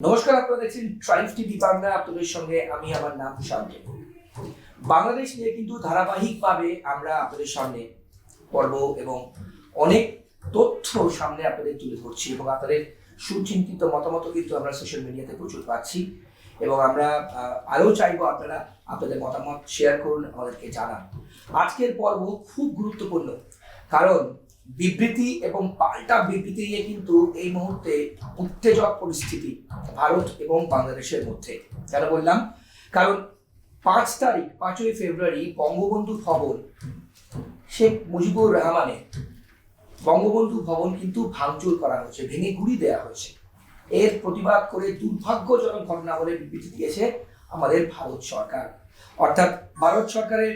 নমস্কার, আপনারা দেখছেন ট্রাইফ টিভি বাংলা। আপনাদের সঙ্গে আমি, আমার নাম শান্ত। বাংলাদেশ নিয়ে কিন্তু ধারাবাহিকভাবে আমরা আপনাদের সামনে পর্ব এবং অনেক তথ্য সামনে আপনাদের তুলে ধরছি এবং আপনাদের সুচিন্তিত মতামত কিন্তু আমরা সোশ্যাল মিডিয়াতে প্রচুর পাচ্ছি এবং আমরা আরও চাইবো আপনারা আপনাদের মতামত শেয়ার করুন, আমাদেরকে জানান। আজকের পর্ব খুব গুরুত্বপূর্ণ, কারণ বিবৃতি এবং পাল্টা বিবৃতি নিয়ে কিন্তু এই মুহূর্তে উত্তেজক পরিস্থিতি ভারত এবং বাংলাদেশের মধ্যে। কেন বললাম? কারণ 5ই ফেব্রুয়ারি বঙ্গবন্ধু ভবন, শেখ মুজিবুর রহমানের বঙ্গবন্ধু ভবন কিন্তু ভাঙচুর করা হয়েছে, ভেঙে গুঁড়ি দেওয়া হয়েছে। এর প্রতিবাদ করে দুর্ভাগ্যজনক ঘটনা বলে বিবৃতি দিয়েছে আমাদের ভারত সরকার। অর্থাৎ ভারত সরকারের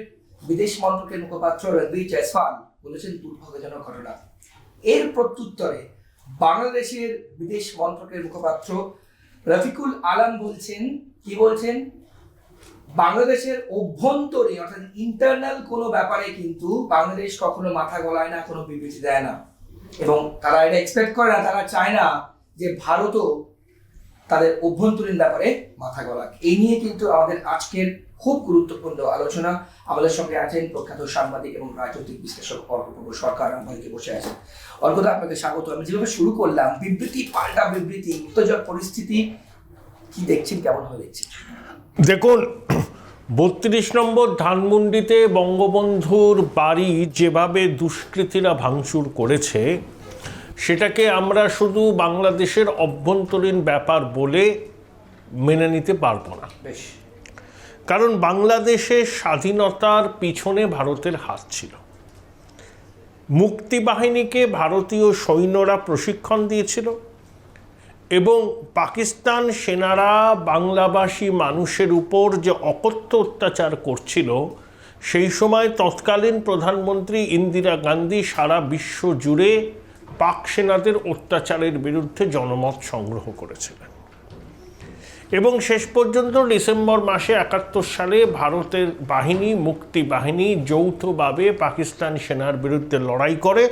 বিদেশ মন্ত্রকের মুখপাত্র রণবীর জয়সওয়াল বলেছেন দুর্ভাগ্যজনক ঘটনা। এর প্রত্যুত্তরে বাংলাদেশের বিদেশ মন্ত্রকের মুখপাত্র রফিকুল আলম বলছেন, কি বলছেন? বাংলাদেশের অভ্যন্তরে অর্থাৎ ইন্টারনাল কোনো ব্যাপারে কিন্তু বাংলাদেশ কখনো মাথা গলায় না, কোনো বিবৃতি দেয় না এবং তারা এটা এক্সপেক্ট করে না, তারা চায় না যে ভারতও তাদের অভ্যন্তরীণ ব্যাপারে মাথা গলাক। এই নিয়ে কিন্তু আমাদের আজকের খুব গুরুত্বপূর্ণ আলোচনা। আমাদের সঙ্গে আছেন প্রখ্যাত সাংবাদিক এবং রাজনৈতিক বিশ্লেষক অর্কপ্রভ সরকার আমাদেরকে বসে আছেন। অর্কদা, আপনাকে স্বাগত। আমি যেভাবে শুরু করলাম, বিবৃতি পাল্টা বিবৃতি, উত্তেজক পরিস্থিতি, কি দেখছেন, কেমন হয়ে দেখছেন? দেখুন, 32 নম্বর ধানমন্ডিতে বঙ্গবন্ধুর বাড়ি যেভাবে দুষ্কৃতীরা ভাঙচুর করেছে, সেটাকে আমরা শুধু বাংলাদেশের অভ্যন্তরীণ ব্যাপার বলে মেনে নিতে পারবো না। বেশ, কারণ বাংলাদেশের স্বাধীনতার পিছনে ভারতের হাত ছিল। মুক্তিবাহিনীকে ভারতীয় সৈন্যরা প্রশিক্ষণ দিয়েছিল এবং পাকিস্তান সেনারা বাংলাভাষী মানুষের উপর যে অকথ্য অত্যাচার করছিল, সেই সময় তৎকালীন প্রধানমন্ত্রী ইন্দিরা গান্ধী সারা বিশ্ব জুড়ে পাক সেনাদের অত্যাচারের বিরুদ্ধে জনমত সংগ্রহ করেছিলেন এবং শেষ পর্যন্ত ডিসেম্বর মাসে 71 সালে ভারতের বাহিনী, মুক্তি বাহিনী যৌথভাবে পাকিস্তান সেনার বিরুদ্ধে লড়াই করে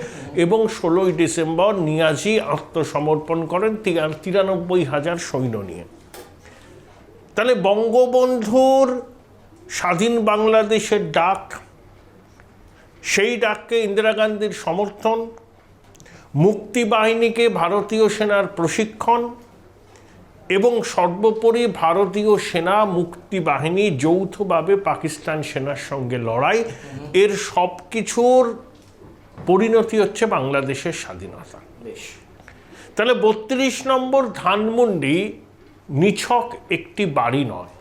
এবং 16ই ডিসেম্বর নিয়াজি আত্মসমর্পণ করেন 93,000 সৈন্য নিয়ে। তাহলে বঙ্গবন্ধুর স্বাধীন বাংলাদেশের ডাক, সেই ডাককে ইন্দিরা গান্ধীর সমর্থন, মুক্তি বাহিনীকে ভারতীয় সেনার প্রশিক্ষণ এবং সর্বোপরি ভারতীয় সেনা মুক্তি বাহিনী যৌথভাবে পাকিস্তান সেনার সঙ্গে লড়াই, এর সব কিছুর পরিণতি হচ্ছে বাংলাদেশের স্বাধীনতা। তাহলে 32 নম্বর ধানমন্ডি নিছক একটি বাড়ি নয়,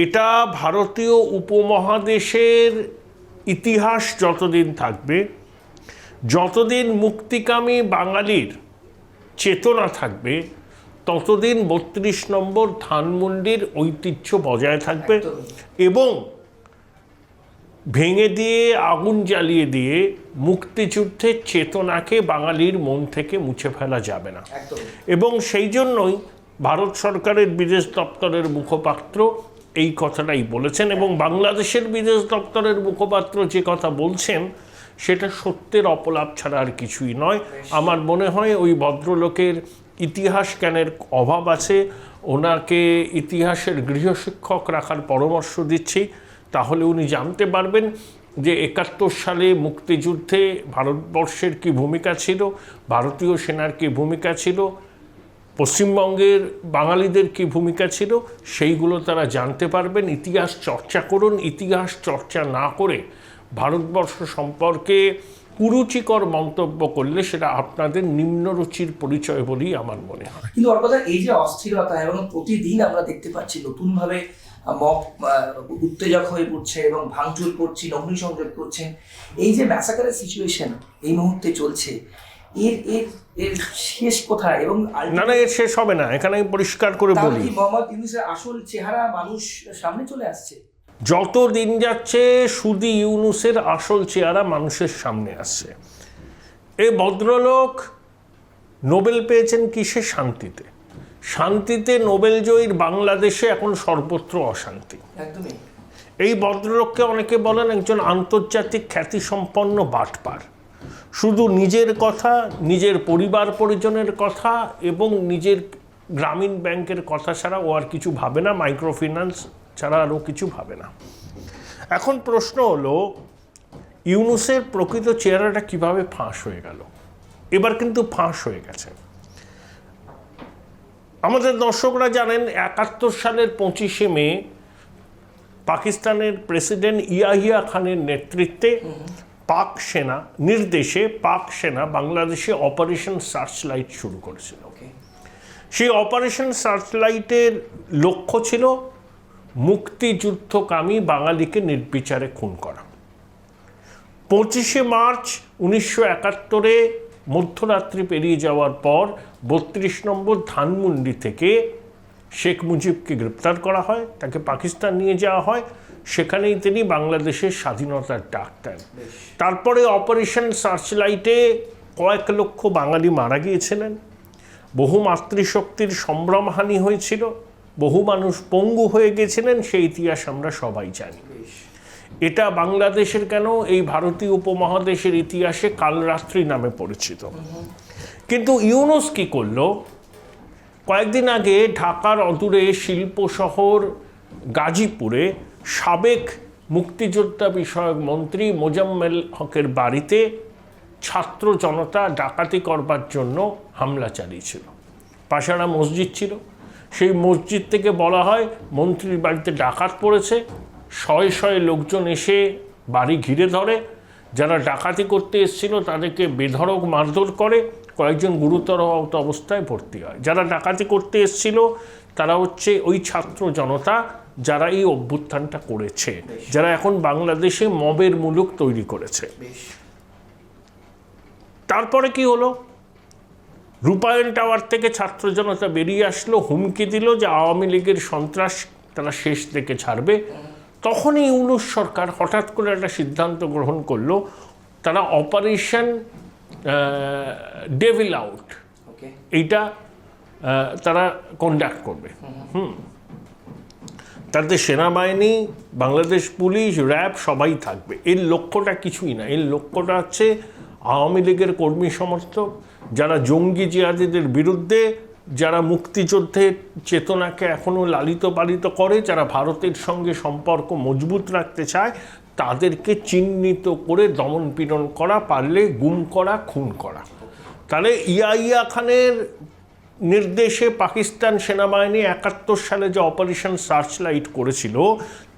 এটা ভারতীয় উপমহাদেশের ইতিহাস যতদিন থাকবে, যতদিন মুক্তিকামী বাঙালির চেতনা থাকবে, ততদিন 32 নম্বর ধানমন্ডির ঐতিহ্য বজায় থাকবে এবং ভেঙে দিয়ে, আগুন জ্বালিয়ে দিয়ে মুক্তিযুদ্ধের চেতনাকে বাঙালির মন থেকে মুছে ফেলা যাবে না। এবং সেই জন্যই ভারত সরকারের বিদেশ দপ্তরের মুখপাত্র এই কথাটাই বলেছেন এবং বাংলাদেশের বিদেশ দপ্তরের মুখপাত্র যে কথা বলছেন সেটা সত্যের অপলাপ ছাড়া আর কিছুই নয়। আমার মনে হয় ওই ভদ্রলোকের ইতিহাস জ্ঞানের অভাব আছে, ওনাকে ইতিহাসের গৃহশিক্ষক রাখার পরামর্শ দিচ্ছি, তাহলে উনি জানতে পারবেন যে 71 সালে মুক্তিযুদ্ধে ভারতবর্ষের কী ভূমিকা ছিল, ভারতীয় সেনার কী ভূমিকা ছিল, পশ্চিমবঙ্গের বাঙালিদের কী ভূমিকা ছিল, সেইগুলো তারা জানতে পারবেন। ইতিহাস চর্চা করুন। ইতিহাস চর্চা না করে ভারতবর্ষ সম্পর্কে কুরুচিকর মন্তব্য করলে সেটা আপনাদের নিম্নরুচির পরিচয় বলেই আমার মনে হয়। কিন্তু ওর কথা, এই যে অস্থিরতা এবং প্রতিদিন আমরা দেখতে পাচ্ছি নতুনভাবে মব উত্তেজক হয়ে পড়ছে এবং ভাঙচুর করছেন, অগ্নিসংযোগ করছেন, এই যে ম্যাসাকারের সিচুয়েশন এই মুহূর্তে চলছে, এর এর এর শেষ কোথায়? এবং না, এর শেষ হবে না। এখানে আমি পরিষ্কার করে বলি, মোহাম্মদ ইউনূসের আসল চেহারা মানুষ সামনে চলে আসছে। যত দিন যাচ্ছে শুধু ইউনূসের আসল চেহারা মানুষের সামনে আসছে। এই ভদ্রলোক নোবেল পেয়েছেন কিসে? শান্তিতে। শান্তিতে নোবেল জয়ীর বাংলাদেশে এখন সর্বত্র অশান্তি। একদমই। এই ভদ্রলোককে অনেকে বলেন একজন আন্তর্জাতিক খ্যাতিসম্পন্ন বাটপার। শুধু নিজের কথা, নিজের পরিবার পরিজনের কথা এবং নিজের গ্রামীণ ব্যাংকের কথা ছাড়া ও আর কিছু ভাবে না, মাইক্রো ফিন্যান্স ছাড়া আরও কিছু ভাবে না। এখন প্রশ্ন হলো ইউনূসের প্রকৃত চেহারাটা কিভাবে ফাঁস হয়ে গেল? এবার কিন্তু ফাঁস হয়ে গেছে। আমাদের দর্শকরা জানেন 71 সালের 25শে মে পাকিস্তানের প্রেসিডেন্ট ইয়াহিয়া খানের নেতৃত্বে পাক সেনা নির্দেশে পাক সেনা বাংলাদেশে অপারেশন সার্চলাইট শুরু করেছিল। সেই অপারেশন সার্চলাইটের লক্ষ্য ছিল মুক্তিযুদ্ধকামী বাঙালিকে নির্বিচারে খুন করা। 25শে মার্চ 1971-এ মধ্যরাত্রি পেরিয়ে যাওয়ার পর 32 নম্বর ধানমন্ডি থেকে শেখ মুজিবকে গ্রেপ্তার করা হয়, তাকে পাকিস্তান নিয়ে যাওয়া হয়, সেখানেই তিনি বাংলাদেশের স্বাধীনতার ডাক দেন। তারপরে অপারেশন সার্চলাইটে কয়েক লক্ষ বাঙালি মারা গিয়েছিলেন, বহু মাতৃশক্তির সম্ভ্রমহানি হয়েছিল, বহু মানুষ পঙ্গু হয়ে গেছিলেন, সেই ইতিহাস আমরা সবাই জানি। এটা বাংলাদেশের কেন এই ভারতীয় উপমহাদেশের ইতিহাসে কালরাত্রি নামে পরিচিত। কিন্তু ইউনূস কি করলো? কয়েকদিন আগে ঢাকার অদূরে শিল্প শহর গাজীপুরে সাবেক মুক্তিযোদ্ধা বিষয়ক মন্ত্রী মোজাম্মেল হকের বাড়িতে ছাত্র জনতা ডাকাতি করবার জন্য হামলা চালিয়েছিল। পাশারা মসজিদ ছিল, সেই মসজিদ থেকে বলা হয় মন্ত্রীর বাড়িতে ডাকাত পড়েছে। শয়ে শয়ে লোকজন এসে বাড়ি ঘিরে ধরে, যারা ডাকাতি করতে এসেছিল তাদেরকে বেধড়ক মারধর করে, কয়েকজন গুরুতর আহত অবস্থায় ভর্তি হয়। যারা ডাকাতি করতে এসেছিল তারা হচ্ছে ওই ছাত্র জনতা যারা এই অভ্যুত্থানটা করেছে, যারা এখন বাংলাদেশে মবের মুলুক তৈরি করেছে। তারপরে কি হলো? রূপায়ণ টাওয়ার থেকে ছাত্র জনতা বেরিয়ে আসলো, হুমকি দিল যে আওয়ামী লীগের সন্ত্রাস তারা শেষ দেখে ছাড়বে। তখনই ইউনূস সরকার হঠাৎ করে একটা সিদ্ধান্ত গ্রহণ করলো, তারা অপারেশন ডেভিল আউট এইটা তারা কন্ডাক্ট করবে। তাতে সেনাবাহিনী, বাংলাদেশ পুলিশ, র্যাব সবাই থাকবে। এর লক্ষ্যটা কিছুই না, এর লক্ষ্যটা হচ্ছে আওয়ামী লীগের কর্মী সমর্থক, যারা জঙ্গি জিহাদিদের বিরুদ্ধে, যারা মুক্তিযুদ্ধের চেতনাকে এখনও লালিত পালিত করে, যারা ভারতের সঙ্গে সম্পর্ক মজবুত রাখতে চায়, তাদেরকে চিহ্নিত করে দমন পীড়ন করা, পারলে গুম করা, খুন করা। তাহলে ইয়াহিয়া খানের নির্দেশে পাকিস্তান সেনাবাহিনী 71 সালে যে অপারেশন সার্চলাইট করেছিল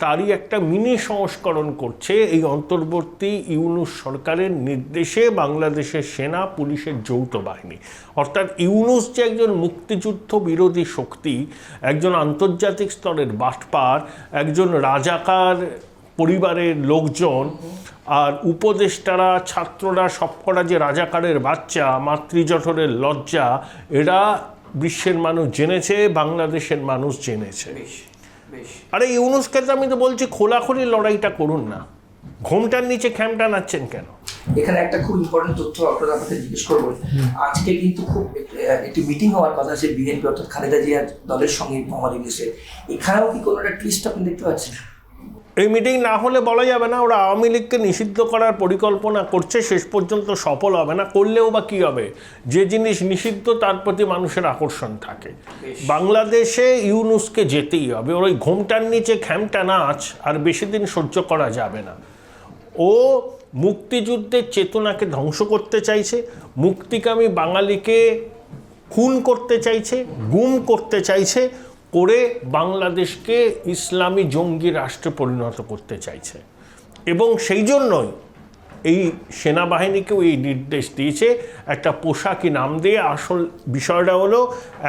তারই একটা মিনি সংস্করণ করছে এই অন্তর্বর্তী ইউনূস সরকারের নির্দেশে বাংলাদেশের সেনা পুলিশের যৌথ বাহিনী। অর্থাৎ ইউনূস যে একজন মুক্তিযুদ্ধ বিরোধী শক্তি, একজন আন্তর্জাতিক স্তরের বাটপার, একজন রাজাকার পরিবারের লোকজন, আর উপদেষ্টারা, ছাত্ররা সবকটা যে রাজাকারের বাচ্চা, মাতৃজঠরের লজ্জা, এরা বিশ্বের মানুষ জেনেছে, বাংলাদেশের মানুষ জেনেছে। আরে ইউনূসকে তো আমি তো বলছি খোলাখুলি লড়াইটা করুন না, ঘোমটার নিচে খ্যামটা নাচ্ছেন কেন? এখানে একটা খুব ইম্পর্টেন্ট তথ্য আপনাকে জিজ্ঞেস করবো। আজকে কিন্তু খুব একটি মিটিং হওয়ার কথা আছে বিএনপি অর্থাৎ খালেদা জিয়ার দলের সঙ্গে মোহাম্মদ ইউনূসের। এখানেও কি কোনো একটা টুইস্ট আপনি দেখতে পাচ্ছেন? এই মিটিং না হলে বলা যাবে না ওরা আওয়ামী লীগকে নিষিদ্ধ করার পরিকল্পনা করছে, শেষ পর্যন্ত সফল হবে না। করলেও বা কী হবে? যে জিনিস নিষিদ্ধ তার প্রতি মানুষের আকর্ষণ থাকে। বাংলাদেশে ইউনূসকে যেতেই হবে। ওর ওই ঘোমটার নিচে খ্যামটা নাচ আর বেশি দিন সহ্য করা যাবে না। ও মুক্তিযুদ্ধের চেতনাকে ধ্বংস করতে চাইছে, মুক্তিকামী বাঙালিকে খুন করতে চাইছে, গুম করতে চাইছে, করে বাংলাদেশকে ইসলামী জঙ্গি রাষ্ট্রে পরিণত করতে চাইছে। এবং সেই জন্যই এই সেনাবাহিনীকেও এই নির্দেশ দিয়েছে একটা পোশাকি নাম দিয়ে। আসল বিষয়টা হলো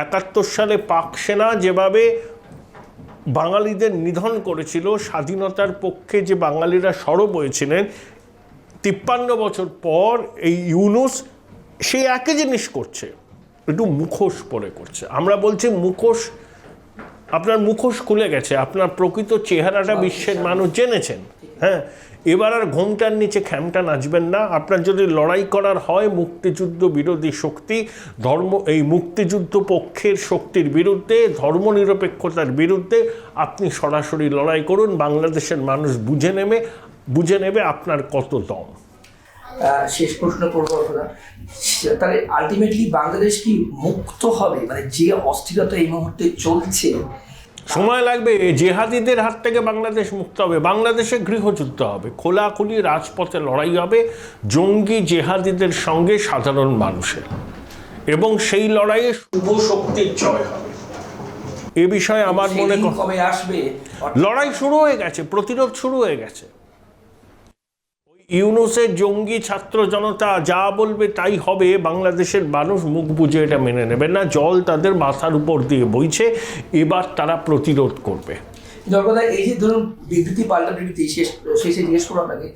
71 সালে পাক সেনা যেভাবে বাঙালিদের নিধন করেছিল, স্বাধীনতার পক্ষে যে বাঙালিরা সরব হয়েছিলেন, 53 বছর পর এই ইউনূস সেই একই জিনিস করছে, একটু মুখোশ পরে করছে। আমরা বলছি মুখোশ, আপনার মুখোশ খুলে গেছে, আপনার প্রকৃত চেহারাটা বিশ্বের মানুষ জেনেছেন। হ্যাঁ, এবার আর ঘোমটার নিচে খ্যামটা নাচবেন না। আপনার যদি লড়াই করার হয় মুক্তিযুদ্ধ বিরোধী শক্তি, এই মুক্তিযুদ্ধ পক্ষের শক্তির বিরুদ্ধে, ধর্মনিরপেক্ষতার বিরুদ্ধে, আপনি সরাসরি লড়াই করুন। বাংলাদেশের মানুষ বুঝে নেবে আপনার কত দম। শেষ প্রশ্ন করবো আপনারা, তাহলে আলটিমেটলি বাংলাদেশ কি মুক্ত হবে, মানে যে অস্থিরতা এই মুহূর্তে চলছে? সময় লাগবে। জেহাদিদের হাত থেকে বাংলাদেশ মুক্ত হবে, বাংলাদেশে গৃহযুদ্ধ হবে, খোলাখুলি রাজপথে লড়াই হবে জঙ্গি জেহাদিদের সঙ্গে সাধারণ মানুষের, এবং সেই লড়াইয়ে শুভ শক্তির জয় হবে। এ বিষয়ে আমার মনে কবে আসবে? লড়াই শুরু হয়ে গেছে, প্রতিরোধ শুরু হয়ে গেছে। ইউনূসের জঙ্গি ছাত্র জনতা যা বলবে তাই হবে, বাংলাদেশের মানুষ মুখ বুজে এটা মেনে নেবে না। জল তাদের মাথার উপর দিয়ে বইছে, এবার তারা প্রতিরোধ করবে। জগদা, এই যে ধরুন বিবৃতি পাল্টা বিবৃতি, শেষে জিজ্ঞেস করো আপনাকে,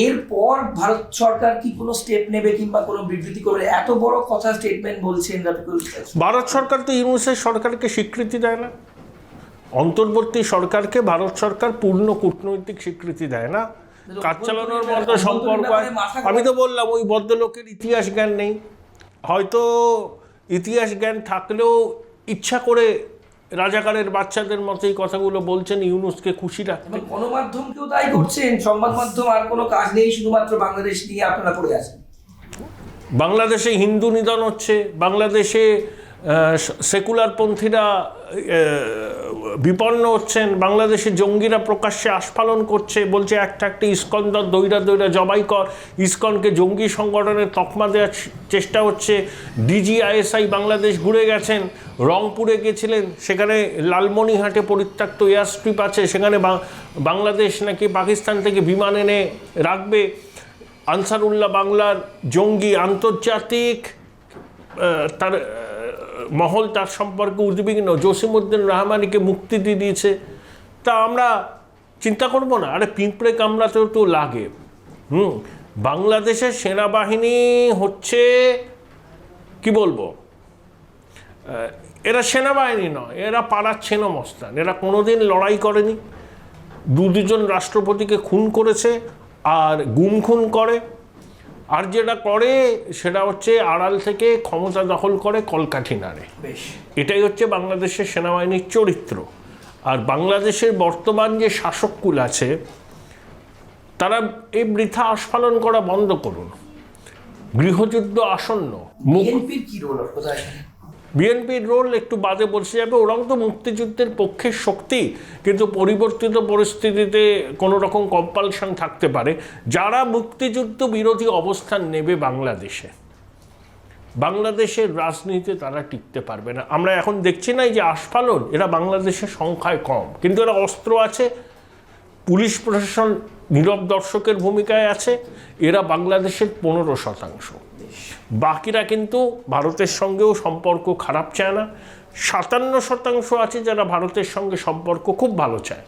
এরপর ভারত সরকার কি কোনো স্টেপ নেবে কিংবা কোনো বিবৃতি করবে? এত বড় কথা স্টেটমেন্ট বলছেন রফিকুল। ভারত সরকার তো ইউনূসের সরকারকে স্বীকৃতি দেয় না, অন্তর্বর্তী সরকারকে ভারত সরকার পূর্ণ কূটনৈতিক স্বীকৃতি দেয় না, কাজ চালানোর মতো সম্পর্ক। আমি তো বললাম ওই ভদ্রলোকের ইতিহাস জ্ঞান নেই, হয়তো ইতিহাস জ্ঞান থাকলেও ইচ্ছা করে রাজাকারের বাচ্চাদের মতো এই কথাগুলো বলছেন ইউনূসকে খুশি রাখতে। গণমাধ্যমকেও তাই করছেন, সংবাদ মাধ্যম আর কোনো কাজ নেই, শুধুমাত্র বাংলাদেশ নিয়ে আপনারা পড়ে আছেন। বাংলাদেশে হিন্দু নিধন হচ্ছে, বাংলাদেশে সেকুলার পন্থীরা বিপন্ন হচ্ছেন, বাংলাদেশে জঙ্গিরা প্রকাশ্যে আস্ফালন করছে, বলছে একটা ইস্কন দইরা দইরা জবাই কর, ইস্কনকে জঙ্গি সংগঠনের তকমা দেওয়ার চেষ্টা হচ্ছে। ডিজিআইএসআই বাংলাদেশ ঘুরে গেছেন, রংপুরে গেছিলেন, সেখানে লালমনিরহাটে পরিত্যক্ত এয়ারস্ট্রিপ আছে, সেখানে বাংলাদেশ নাকি পাকিস্তান থেকে বিমান এনে রাখবে। আনসারুল্লাহ বাংলার জঙ্গি, আন্তর্জাতিক তার মহল তার সম্পর্কে উদ্বিগ্ন, জসিমউদ্দিন রহমানিকে মুক্তি দিয়ে দিয়েছে। তা আমরা চিন্তা করব না? আরে পিঁপড়ে কামড়াতেও তো লাগে। বাংলাদেশের সেনাবাহিনী হচ্ছে কি বলবো, এরা সেনাবাহিনী নয়, এরা পাড়ার ছেনমস্তান। এরা কোনোদিন লড়াই করেনি, দুজন রাষ্ট্রপতিকে খুন করেছে আর গুম খুন করে, আর যেটা করে সেটা হচ্ছে আড়াল থেকে ক্ষমতা দখল করে কলকাঠি নাড়ে। এটাই হচ্ছে বাংলাদেশের সেনাবাহিনীর চরিত্র। আর বাংলাদেশের বর্তমান যে শাসককুল আছে তারা এই বৃথা আস্ফালন করা বন্ধ করুন। গৃহযুদ্ধ আসন্ন। বিএনপির কি রোল? বিএনপির রোল একটু বাদে বসে যাবে। ওরাও তো মুক্তিযুদ্ধের পক্ষের শক্তি, কিন্তু পরিবর্তিত পরিস্থিতিতে কোনো রকম কম্পালশন থাকতে পারে। যারা মুক্তিযুদ্ধ বিরোধী অবস্থান নেবে বাংলাদেশের রাজনীতিতে তারা টিকতে পারবে না। আমরা এখন দেখছি না যে আস্ফালন, এরা বাংলাদেশের সংখ্যায় কম, কিন্তু এরা অস্ত্র আছে, পুলিশ প্রশাসন নীরব দর্শকের ভূমিকায় আছে। এরা বাংলাদেশের 15%, বাকিরা কিন্তু ভারতের সঙ্গেও সম্পর্ক খারাপ চায় না। 57% আছে যারা ভারতের সঙ্গে সম্পর্ক খুব ভালো চায়,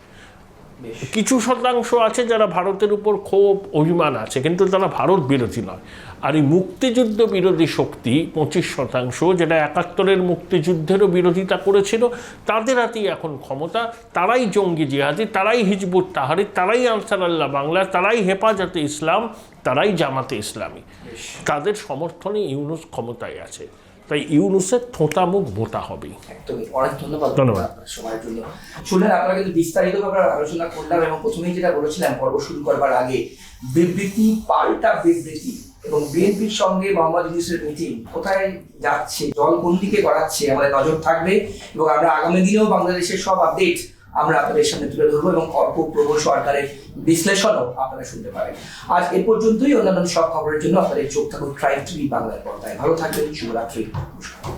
কিছু শতাংশ আছে যারা ভারতের উপর ক্ষোভ অভিমান আছে, কিন্তু তারা ভারত বিরোধী নয়। আর এই মুক্তিযুদ্ধ বিরোধী শক্তি 25%, যেটা 71-এর মুক্তিযুদ্ধেরও বিরোধিতা করেছিল, তাদের হাতেই এখন ক্ষমতা। তারাই জঙ্গি জিহাদি, তারাই হিজবুত তাহরির, তারাই আনসারুল্লাহ বাংলা, তারাই হেফাজতে ইসলাম, তারাই জামাতে ইসলামী। তাদের সমর্থনে ইউনূস ক্ষমতায় আছে, তাই ইউনূসের থোঁতা মুখ বোতা হবে। একদমই। অনেক ধন্যবাদ সময়ের জন্য। শুনলেন আপনারা, কিন্তু বিস্তারিতভাবে আলোচনা করলাম, এবং প্রথমেই যেটা বলেছিলাম পর্ব শুরু করবার আগে, বিবৃতি পাল্টা বিবৃতি, এবং বিএনপির সঙ্গে মোহাম্মদ ইউনূসের মিটিং কোথায় যাচ্ছে, জল কোন দিকে গড়াচ্ছে, আমাদের নজর থাকবে, এবং আমরা আগামী দিনেও বাংলাদেশের সব আপডেট আমরা আপনাদের সামনে তুলে ধরবো, এবং অর্কপ্রভু সরকারের বিশ্লেষণও আপনারা শুনতে পারেন। আজ এ পর্যন্তই। অন্যান্য সব খবরের জন্য আপনাদের চোখ থাকুন ট্রাইব টিভি বাংলার পর্দায়। ভালো থাকবেন, শুভরাত্রি, নমস্কার।